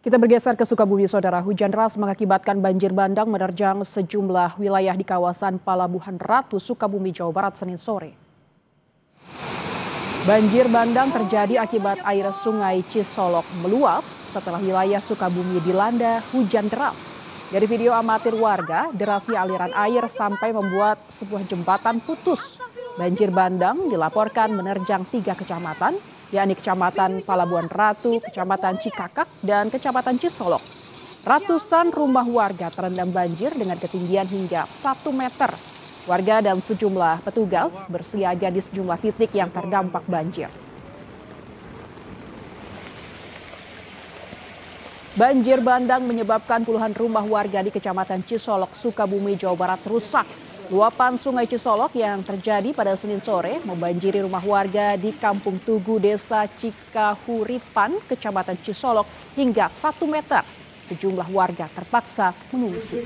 Kita bergeser ke Sukabumi, Saudara. Hujan deras mengakibatkan banjir bandang menerjang sejumlah wilayah di kawasan Palabuhan Ratu, Sukabumi, Jawa Barat, Senin sore. Banjir bandang terjadi akibat air sungai Cisolok meluap setelah wilayah Sukabumi dilanda hujan deras. Dari video amatir warga, derasnya aliran air sampai membuat sebuah jembatan putus. Banjir bandang dilaporkan menerjang 3 kecamatan, yakni Kecamatan Palabuhan Ratu, Kecamatan Cikakak, dan Kecamatan Cisolok. Ratusan rumah warga terendam banjir dengan ketinggian hingga 1 meter. Warga dan sejumlah petugas bersiaga di sejumlah titik yang terdampak banjir. Banjir bandang menyebabkan puluhan rumah warga di Kecamatan Cisolok, Sukabumi, Jawa Barat rusak. Luapan Sungai Cisolok yang terjadi pada Senin sore membanjiri rumah warga di Kampung Tugu, Desa Cikahuripan, Kecamatan Cisolok hingga 1 meter. Sejumlah warga terpaksa mengungsi.